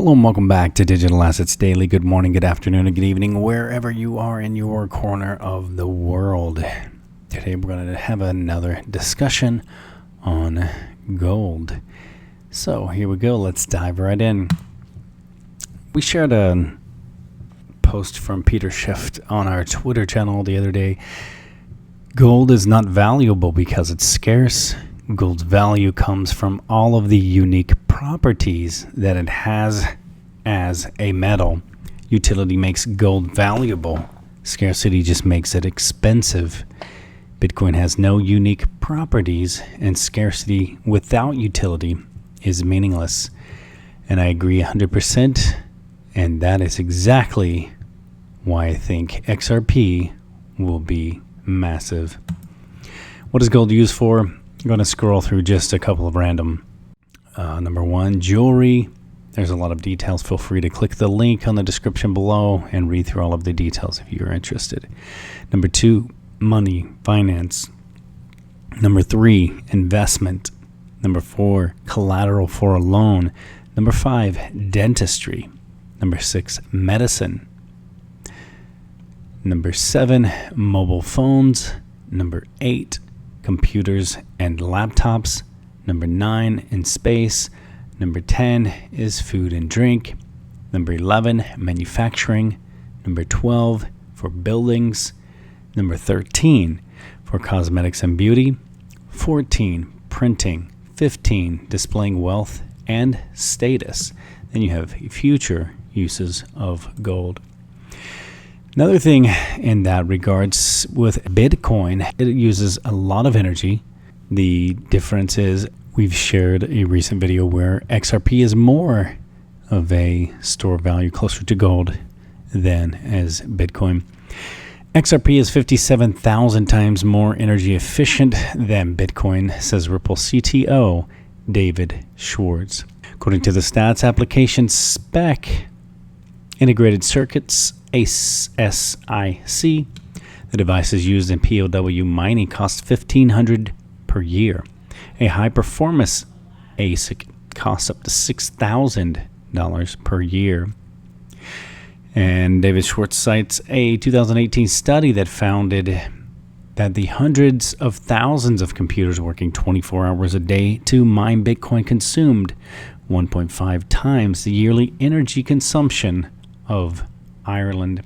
Hello and welcome back to Digital Assets Daily. Good morning, good afternoon, and good evening, wherever you are in your corner of the world. Today we're going to have another discussion on gold. So here we go. Let's dive right in. We shared a post from Peter Schiff on our Twitter channel the other day. Gold is not valuable because it's scarce. Gold's value comes from all of the unique properties that it has as a metal. Utility makes gold valuable. Scarcity just makes it expensive. Bitcoin has no unique properties, and scarcity without utility is meaningless. And I agree 100%, and that is exactly why I think XRP will be massive. What is gold used for? I'm going to scroll through just a couple of random. Number one, jewelry. There's a lot of details. Feel free to click the link on the description below and read through all of the details if you're interested. Number two, money, finance. Number three, investment. Number four, collateral for a loan. Number five, dentistry. Number six, medicine. Number seven, mobile phones. Number eight, computers and laptops. Number 9, in space. Number 10 is food and drink. Number 11, manufacturing. Number 12, for buildings. Number 13, for cosmetics and beauty. 14, printing. 15, displaying wealth and status. Then you have future uses of gold. Another thing in that regards with Bitcoin, it uses a lot of energy. The difference is we've shared a recent video where XRP is more of a store of value, closer to gold than as Bitcoin. XRP is 57,000 times more energy efficient than Bitcoin, says Ripple CTO David Schwartz. According to the stats application spec, integrated circuits, ASIC, the devices used in POW mining cost $1,500 per year. A high-performance ASIC costs up to $6,000 per year. And David Schwartz cites a 2018 study that founded that the hundreds of thousands of computers working 24 hours a day to mine Bitcoin consumed 1.5 times the yearly energy consumption of Ireland.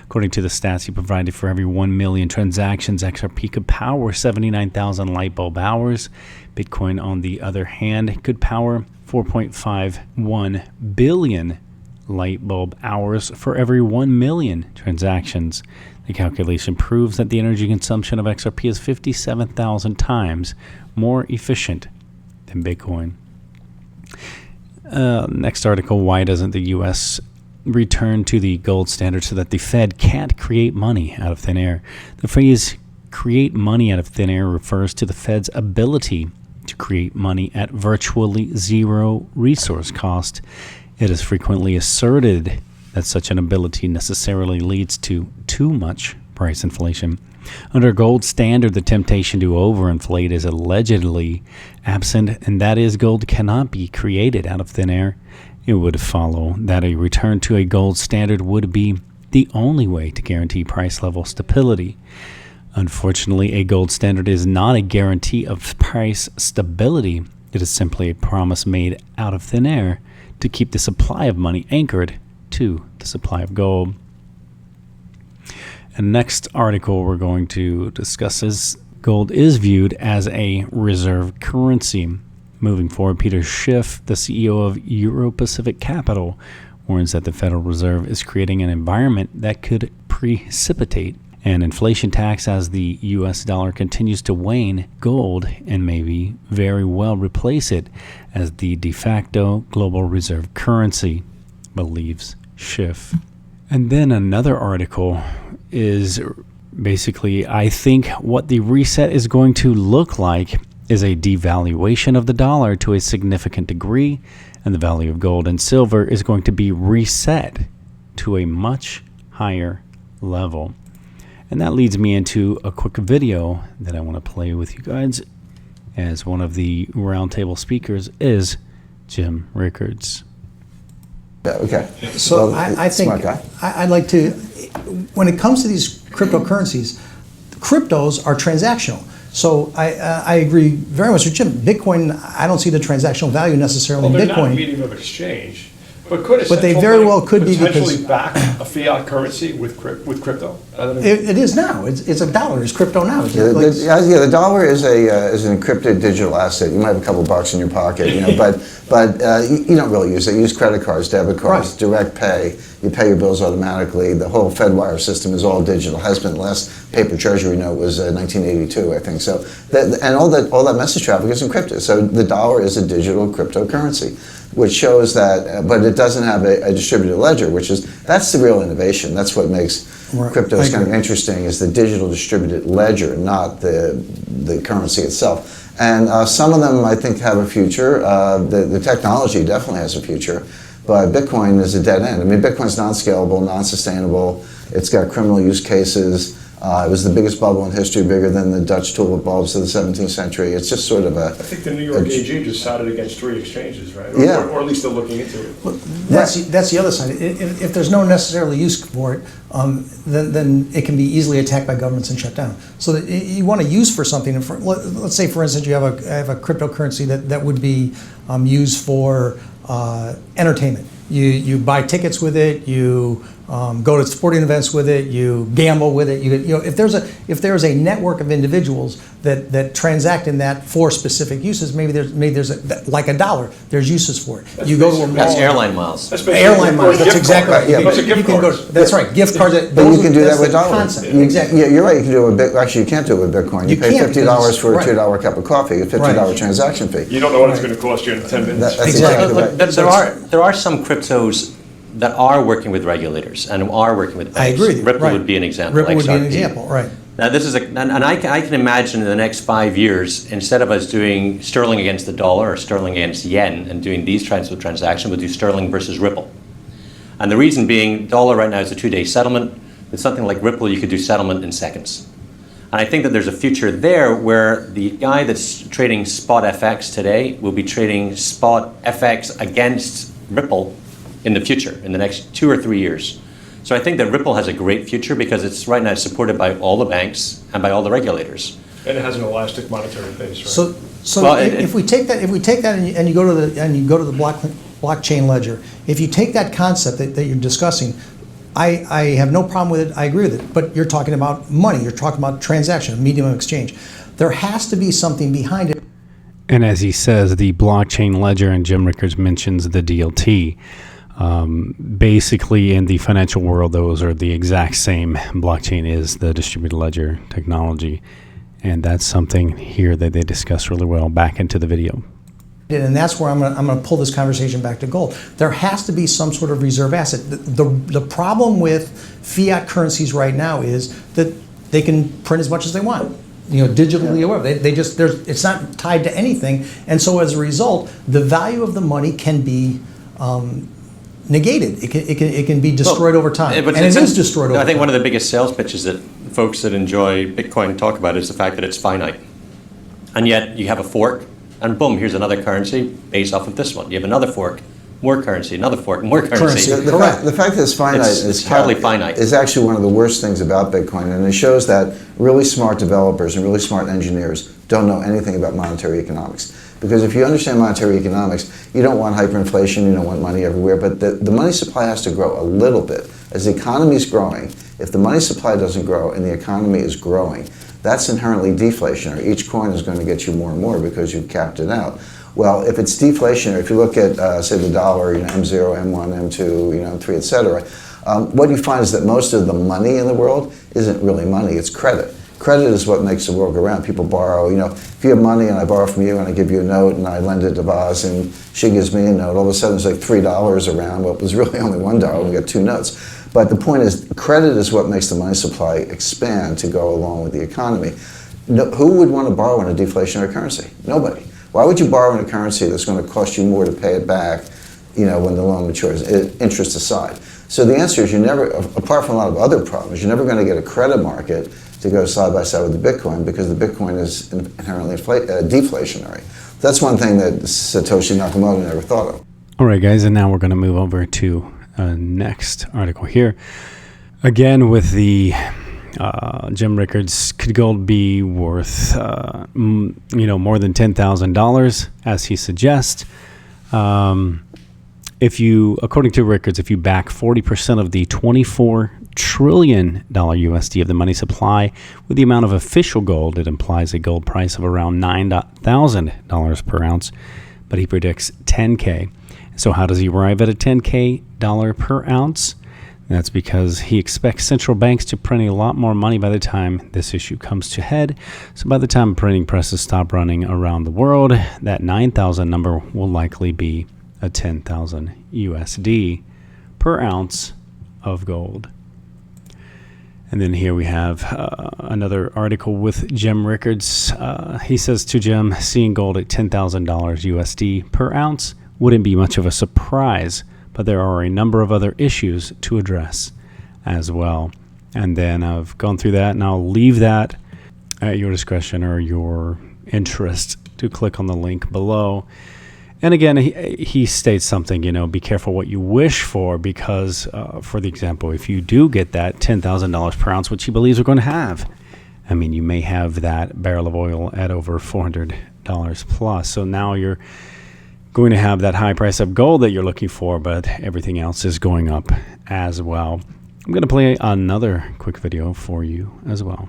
According to the stats he provided, for every 1 million transactions, XRP could power 79,000 light bulb hours. Bitcoin, on the other hand, could power 4.51 billion light bulb hours for every 1 million transactions. The calculation proves that the energy consumption of XRP is 57,000 times more efficient than Bitcoin. Next article, why doesn't the U.S. return to the gold standard so that the Fed can't create money out of thin air? The phrase create money out of thin air refers to the Fed's ability to create money at virtually zero resource cost. It is frequently asserted that such an ability necessarily leads to too much price inflation. Under gold standard, the temptation to overinflate is allegedly absent, and that is, gold cannot be created out of thin air. It would follow that a return to a gold standard would be the only way to guarantee price level stability. Unfortunately, a gold standard is not a guarantee of price stability. It is simply a promise made out of thin air to keep the supply of money anchored to the supply of gold. And next article we're going to discuss is gold is viewed as a reserve currency. Moving forward, Peter Schiff, the CEO of XRP, warns that the Federal Reserve is creating an environment that could precipitate an inflation tax as the U.S. dollar continues to wane gold and maybe very well replace it as the de facto global reserve currency, believes Schiff. And then another article is basically, I think what the reset is going to look like is a devaluation of the dollar to a significant degree, and the value of gold and silver is going to be reset to a much higher level. And that leads me into a quick video that I want to play with you guys, as one of the roundtable speakers is Jim Rickards. Okay. So Well, I think smart guy. I'd like to, when it comes to these cryptocurrencies, cryptos are transactional. So I agree very much with Jim. Bitcoin, I don't see the transactional value necessarily in They're Bitcoin. not medium of exchange, but could a But they central very bank well could be potentially because- back a fiat currency with crypto? It is now. It's a dollar. It's crypto now. It's like- The dollar is an encrypted digital asset. You might have a couple bucks in your pocket, but you don't really use it. You use credit cards, debit cards, Right. direct pay. You pay your bills automatically. The whole FedWire system is all digital. Has been. The last paper treasury note was 1982, I think. So and all that message traffic is encrypted. So the dollar is a digital cryptocurrency, which shows that, but it doesn't have a distributed ledger, that's the real innovation. That's what makes Right. cryptos kind of interesting, is the digital distributed ledger, not the currency itself. And some of them, I think, have a future. The technology definitely has a future, but Bitcoin is a dead end. I mean, Bitcoin's non-scalable, non-sustainable. It's got criminal use cases. It was the biggest bubble in history, bigger than the Dutch tulip bulbs of the 17th century. It's just sort of I think the New York AG just sided against 3 exchanges, right? Or, Yeah. or at least they're looking into it. Well, that's the other side. If there's no necessarily use for it, then it can be easily attacked by governments and shut down. So that you want to use for something. Let's say, for instance, you have a cryptocurrency that would be used for entertainment. You buy tickets with it. You go to sporting events with it. You gamble with it. If there's a network of individuals that transact in that for specific uses, maybe there's like a dollar. There's uses for it. That's you go to a basically- mall. That's airline miles. That's basically Airline a miles. That's gift exactly card. right. Yeah, Those are gift cards. That's right. Gift cards. But you can do that that's with the dollars. concept. Exactly. Yeah, you're right. You can do it with actually, you can't do it with Bitcoin. You You pay can't $50 because- for a right. $2 cup of coffee, a $50 Right. transaction fee. You don't know what it's going to cost you in 10 minutes. That's Exactly. exactly right. There are some cryptos that are working with regulators and are working with banks. I agree with you. Ripple Right. would be an example. Ripple would be an XRP. example, right. Now this is and I can imagine in the next 5 years, instead of us doing sterling against the dollar or sterling against yen and doing these types of transactions, we'll do sterling versus Ripple. And the reason being, dollar right now is a 2-day settlement. With something like Ripple, you could do settlement in seconds. And I think that there's a future there where the guy that's trading spot FX today will be trading spot FX against Ripple in the future, in the next 2 or 3 years. So I think that Ripple has a great future because it's right now supported by all the banks and by all the regulators. And it has an elastic monetary base, right? So Well, if we take that and you go to the blockchain ledger, if you take that concept that you're discussing, I have no problem with it. I agree with it. But you're talking about money. You're talking about transaction, a medium of exchange. There has to be something behind it. And as he says, the blockchain ledger, and Jim Rickards mentions the DLT. Basically, in the financial world, those are the exact same. Blockchain is the distributed ledger technology. And that's something here that they discuss really well back into the video. And that's where I'm going to pull this conversation back to gold. There has to be some sort of reserve asset. The problem with fiat currencies right now is that they can print as much as they want, digitally or whatever. It's not tied to anything, and so as a result, the value of the money can be negated. It can be destroyed over time, and it is destroyed over time. I think one of the biggest sales pitches that folks that enjoy Bitcoin talk about is the fact that it's finite, and yet you have a fork. And boom, here's another currency based off of this one. You have another fork, more currency, another fork, more currency. The fact that it's finite It's hardly finite. is actually one of the worst things about Bitcoin, and it shows that really smart developers and really smart engineers don't know anything about monetary economics. Because if you understand monetary economics, you don't want hyperinflation, you don't want money everywhere, but the money supply has to grow a little bit. As the economy is growing, if the money supply doesn't grow and the economy is growing, that's inherently deflationary. Each coin is going to get you more and more because you've capped it out. Well, if it's deflationary, if you look at, say, the dollar, M0, M1, M2, M3, et cetera, what you find is that most of the money in the world isn't really money, it's credit. Credit is what makes the world go round. People borrow, if you have money and I borrow from you and I give you a note and I lend it to Vaz and she gives me a note, all of a sudden it's like $3 around. Well, it was really only $1. We got 2 notes. But the point is, credit is what makes the money supply expand to go along with the economy. Who would want to borrow in a deflationary currency? Nobody. Why would you borrow in a currency that's going to cost you more to pay it back, when the loan matures, interest aside? So the answer is, apart from a lot of other problems, you're never going to get a credit market to go side by side with the Bitcoin because the Bitcoin is inherently deflationary. That's one thing that Satoshi Nakamoto never thought of. All right, guys, and now we're going to move over to next article here. Again, with the Jim Rickards, could gold be worth more than $10,000 as he suggests? If you, according to Rickards, if you back 40% of the $24 trillion USD of the money supply with the amount of official gold, it implies a gold price of around $9,000 per ounce, but he predicts 10K. So how does he arrive at a 10K per ounce? That's because he expects central banks to print a lot more money by the time this issue comes to head. So by the time printing presses stop running around the world, that 9,000 number will likely be a 10,000 USD per ounce of gold. And then here we have another article with Jim Rickards. He says to Jim, seeing gold at $10,000 USD per ounce wouldn't be much of a surprise, but there are a number of other issues to address as well. And then I've gone through that, and I'll leave that at your discretion or your interest to click on the link below. And again, he states something, be careful what you wish for, because, for the example, if you do get that $10,000 per ounce, which he believes we're going to have, I mean, you may have that barrel of oil at over $400 plus. So now you're going to have that high price of gold that you're looking for, but everything else is going up as well. I'm going to play another quick video for you as well.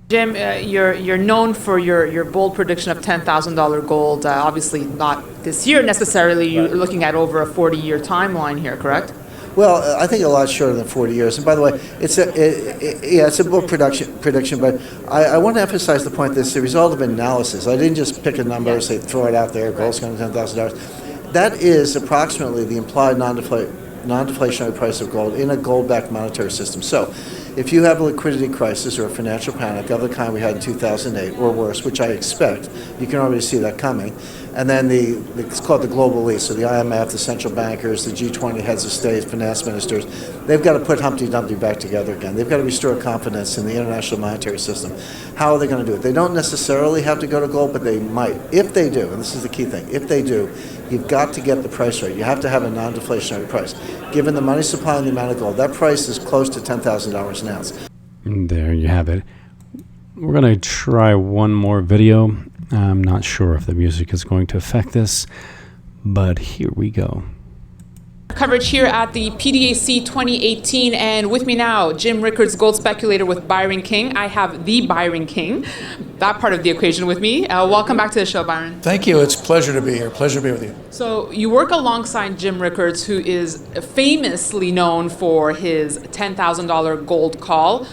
Jim, you're known for your bold prediction of $10,000 gold. Obviously, not this year necessarily. You're looking at over a 40-year timeline here, correct? Well, I think a lot shorter than 40 years. And by the way, it's a bold prediction, but I want to emphasize the point that it's the result of analysis. I didn't just pick a number and say, throw it out there, gold's going to $10,000. That is approximately the implied non-deflationary price of gold in a gold-backed monetary system. So if you have a liquidity crisis or a financial panic of the kind we had in 2008 or worse, which I expect, you can already see that coming, and then it's called the global elite, so the IMF, the central bankers, the G20 heads of state, finance ministers, they've got to put Humpty Dumpty back together again. They've got to restore confidence in the international monetary system. How are they going to do it? They don't necessarily have to go to gold, but they might. If they do, and this is the key thing, if they do, you've got to get the price right. You have to have a non-deflationary price. Given the money supply and the amount of gold, that price is close to $10,000 an ounce. There you have it. We're going to try one more video. I'm not sure if the music is going to affect this, but here we go. Coverage here at the PDAC 2018, and with me now, Jim Rickards, gold speculator with Byron King. I have the Byron King, that part of the equation with me. Welcome back to the show, Byron. Thank you. It's a pleasure to be here. Pleasure to be with you. So you work alongside Jim Rickards, who is famously known for his $10,000 gold call.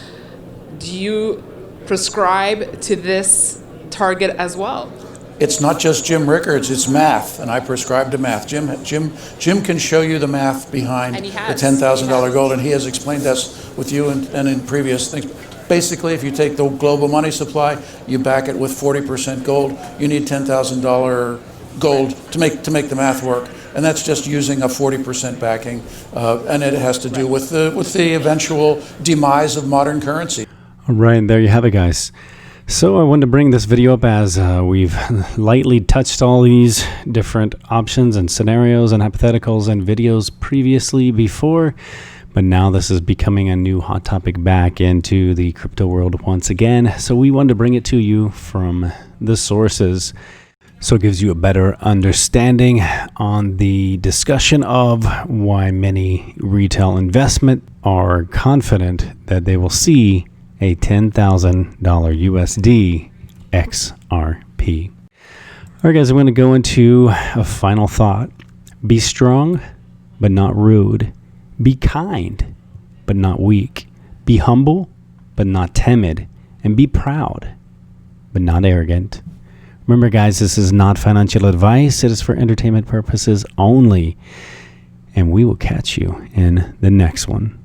Do you prescribe to this target as well? It's not just Jim Rickards, it's math, and I prescribe to math. Jim can show you the math behind the $10,000 gold, and he has explained this with you and in previous things. Basically, if you take the global money supply, you back it with 40% gold, you need $10,000 gold to make the math work. And that's just using a 40% backing, and it has to do with the eventual demise of modern currency. All right, there you have it, guys. So I wanted to bring this video up as we've lightly touched all these different options and scenarios and hypotheticals and videos previously before, but now this is becoming a new hot topic back into the crypto world once again. So we wanted to bring it to you from the sources, so it gives you a better understanding on the discussion of why many retail investment are confident that they will see a $10,000 USD XRP. All right, guys, I'm going to go into a final thought. Be strong, but not rude. Be kind, but not weak. Be humble, but not timid. And be proud, but not arrogant. Remember, guys, this is not financial advice. It is for entertainment purposes only. And we will catch you in the next one.